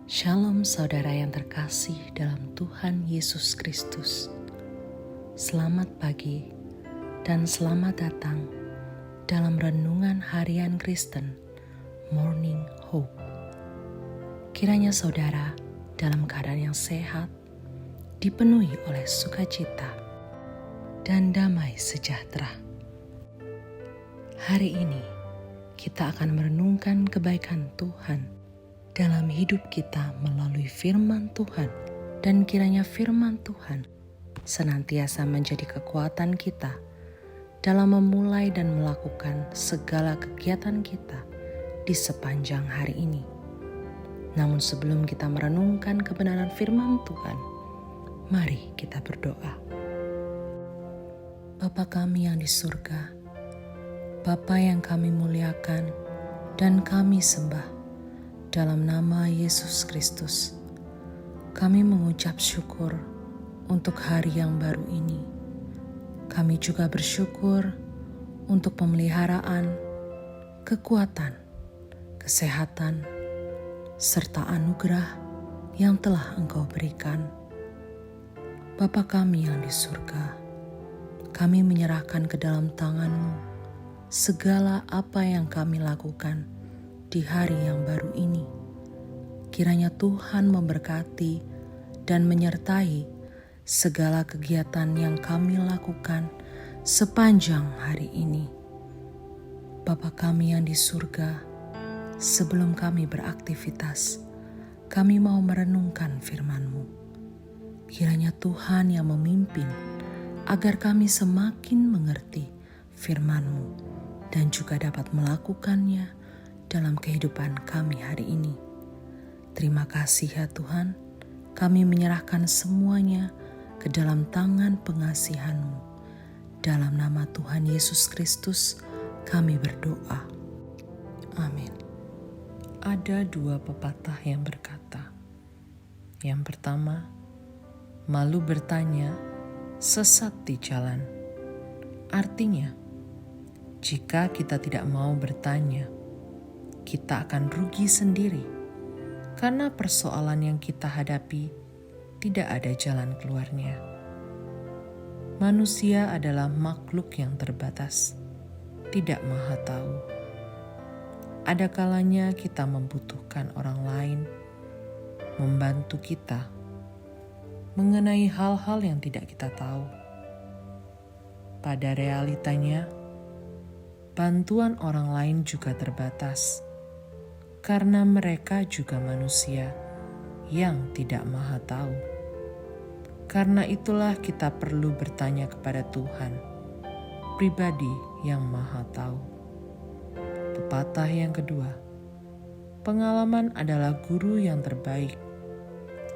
Shalom saudara yang terkasih dalam Tuhan Yesus Kristus. Selamat pagi dan selamat datang dalam Renungan Harian Kristen Morning Hope. Kiranya saudara dalam keadaan yang sehat, dipenuhi oleh sukacita dan damai sejahtera. Hari ini kita akan merenungkan kebaikan Tuhan dalam hidup kita melalui firman Tuhan, dan kiranya firman Tuhan senantiasa menjadi kekuatan kita dalam memulai dan melakukan segala kegiatan kita di sepanjang hari ini. Namun sebelum kita merenungkan kebenaran firman Tuhan, mari kita berdoa. Bapa kami yang di surga, Bapa yang kami muliakan dan kami sembah, dalam nama Yesus Kristus, kami mengucap syukur untuk hari yang baru ini. Kami juga bersyukur untuk pemeliharaan, kekuatan, kesehatan, serta anugerah yang telah Engkau berikan. Bapa kami yang di surga, kami menyerahkan ke dalam tangan-Mu segala apa yang kami lakukan di hari yang baru ini. Kiranya Tuhan memberkati dan menyertai segala kegiatan yang kami lakukan sepanjang hari ini. Bapa kami yang di surga, sebelum kami beraktivitas, kami mau merenungkan firman-Mu. Kiranya Tuhan yang memimpin agar kami semakin mengerti firman-Mu dan juga dapat melakukannya dalam kehidupan kami hari ini. Terima kasih ya Tuhan, kami menyerahkan semuanya ke dalam tangan pengasihan-Mu. Dalam nama Tuhan Yesus Kristus kami berdoa. Amin. Ada dua pepatah yang berkata, yang pertama, malu bertanya, sesat di jalan. Artinya, jika kita tidak mau bertanya, kita akan rugi sendiri karena persoalan yang kita hadapi tidak ada jalan keluarnya. Manusia adalah makhluk yang terbatas, tidak maha tahu. Ada kalanya kita membutuhkan orang lain membantu kita mengenai hal-hal yang tidak kita tahu. Pada realitanya, bantuan orang lain juga terbatas, karena mereka juga manusia yang tidak maha tahu. Karena itulah kita perlu bertanya kepada Tuhan, pribadi yang maha tahu. Pepatah yang kedua, pengalaman adalah guru yang terbaik.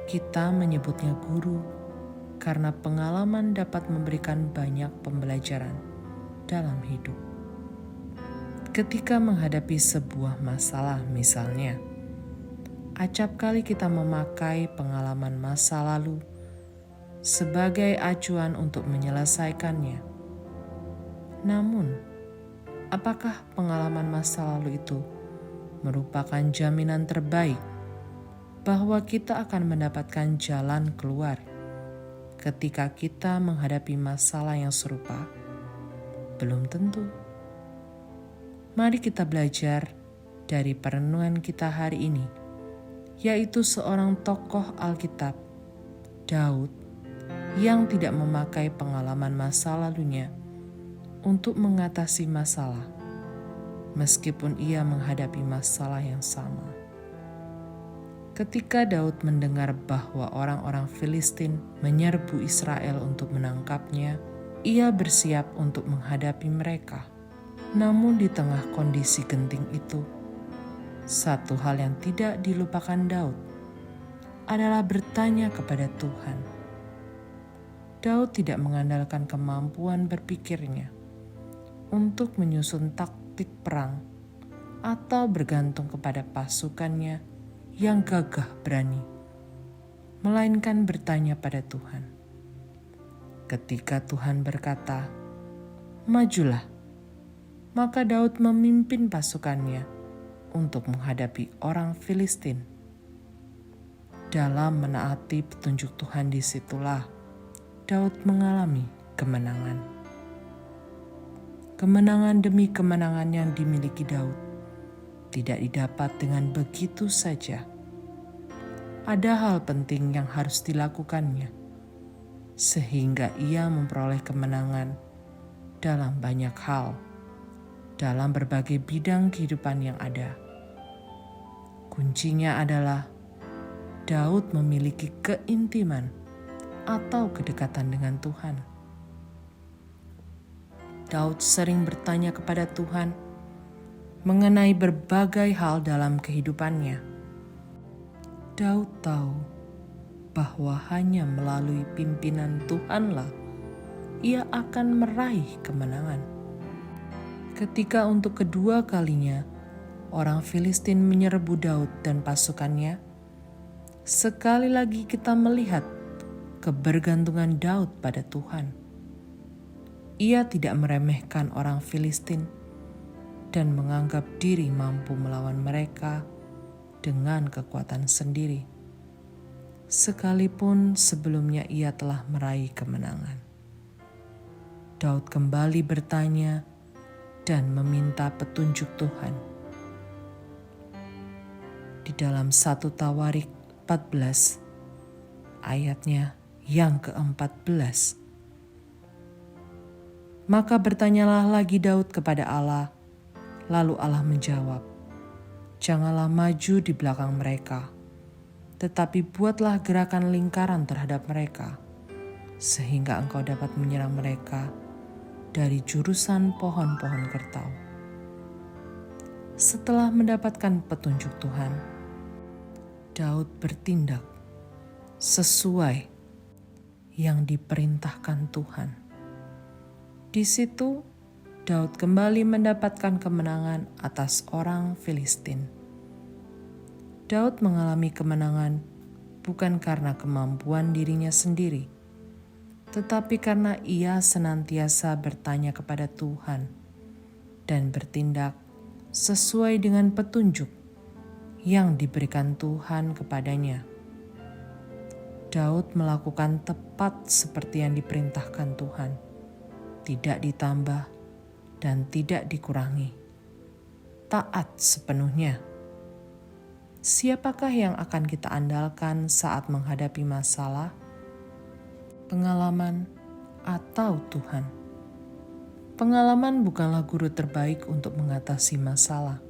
Kita menyebutnya guru karena pengalaman dapat memberikan banyak pembelajaran dalam hidup. Ketika menghadapi sebuah masalah misalnya, acap kali kita memakai pengalaman masa lalu sebagai acuan untuk menyelesaikannya. Namun, apakah pengalaman masa lalu itu merupakan jaminan terbaik bahwa kita akan mendapatkan jalan keluar ketika kita menghadapi masalah yang serupa? Belum tentu. Mari kita belajar dari perenungan kita hari ini, yaitu seorang tokoh Alkitab, Daud, yang tidak memakai pengalaman masa lalunya untuk mengatasi masalah, meskipun ia menghadapi masalah yang sama. Ketika Daud mendengar bahwa orang-orang Filistin menyerbu Israel untuk menangkapnya, ia bersiap untuk menghadapi mereka. Namun di tengah kondisi genting itu, satu hal yang tidak dilupakan Daud adalah bertanya kepada Tuhan. Daud tidak mengandalkan kemampuan berpikirnya untuk menyusun taktik perang atau bergantung kepada pasukannya yang gagah berani, melainkan bertanya pada Tuhan. Ketika Tuhan berkata, "Majulah," maka Daud memimpin pasukannya untuk menghadapi orang Filistin. Dalam menaati petunjuk Tuhan, disitulah Daud mengalami kemenangan. Kemenangan demi kemenangan yang dimiliki Daud tidak didapat dengan begitu saja. Ada hal penting yang harus dilakukannya, sehingga ia memperoleh kemenangan dalam banyak hal, dalam berbagai bidang kehidupan yang ada. Kuncinya adalah Daud memiliki keintiman atau kedekatan dengan Tuhan. Daud sering bertanya kepada Tuhan mengenai berbagai hal dalam kehidupannya. Daud tahu bahwa hanya melalui pimpinan Tuhanlah ia akan meraih kemenangan. Ketika untuk kedua kalinya orang Filistin menyerbu Daud dan pasukannya, sekali lagi kita melihat kebergantungan Daud pada Tuhan. Ia tidak meremehkan orang Filistin dan menganggap diri mampu melawan mereka dengan kekuatan sendiri, sekalipun sebelumnya ia telah meraih kemenangan. Daud kembali bertanya dan meminta petunjuk Tuhan. Di dalam 1 Tawarik 14 ayatnya yang ke-14. Maka bertanyalah lagi Daud kepada Allah, lalu Allah menjawab, "Janganlah maju di belakang mereka, tetapi buatlah gerakan lingkaran terhadap mereka, sehingga engkau dapat menyerang mereka dari jurusan pohon-pohon kertau." Setelah mendapatkan petunjuk Tuhan, Daud bertindak sesuai yang diperintahkan Tuhan. Di situ, Daud kembali mendapatkan kemenangan atas orang Filistin. Daud mengalami kemenangan bukan karena kemampuan dirinya sendiri, tetapi karena ia senantiasa bertanya kepada Tuhan dan bertindak sesuai dengan petunjuk yang diberikan Tuhan kepadanya. Daud melakukan tepat seperti yang diperintahkan Tuhan, tidak ditambah dan tidak dikurangi. Taat sepenuhnya. Siapakah yang akan kita andalkan saat menghadapi masalah, pengalaman, atau Tuhan? Pengalaman bukanlah guru terbaik untuk mengatasi masalah.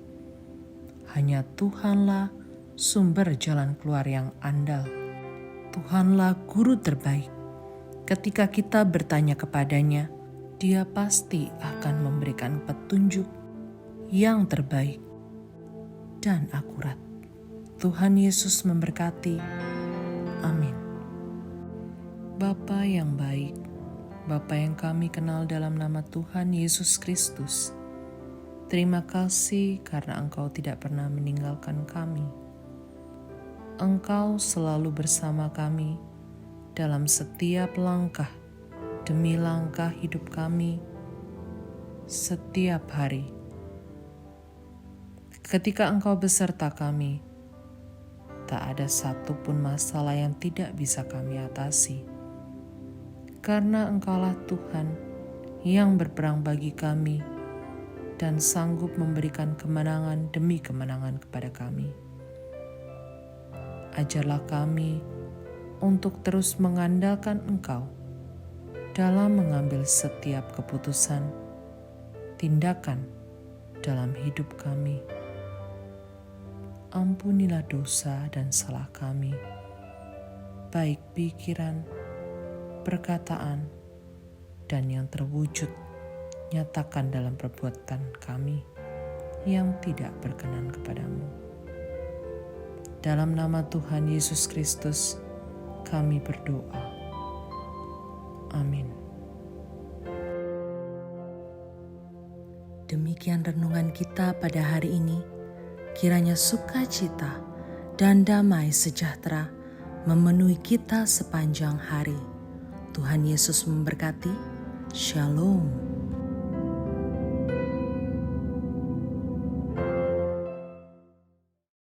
Hanya Tuhanlah sumber jalan keluar yang andal. Tuhanlah guru terbaik. Ketika kita bertanya kepadanya, Dia pasti akan memberikan petunjuk yang terbaik dan akurat. Tuhan Yesus memberkati. Amin. Bapa yang baik, Bapa yang kami kenal dalam nama Tuhan Yesus Kristus, terima kasih karena Engkau tidak pernah meninggalkan kami. Engkau selalu bersama kami dalam setiap langkah demi langkah hidup kami setiap hari. Ketika Engkau beserta kami, tak ada satupun masalah yang tidak bisa kami atasi. Karena Engkaulah Tuhan yang berperang bagi kami dan sanggup memberikan kemenangan demi kemenangan kepada kami. Ajarlah kami untuk terus mengandalkan Engkau dalam mengambil setiap keputusan, tindakan dalam hidup kami. Ampunilah dosa dan salah kami, baik pikiran, perkataan, dan yang terwujud nyatakan dalam perbuatan kami yang tidak berkenan kepadamu. Dalam nama Tuhan Yesus Kristus, kami berdoa. Amin. Demikian renungan kita pada hari ini. Kiranya sukacita dan damai sejahtera memenuhi kita sepanjang hari. Tuhan Yesus memberkati. Shalom.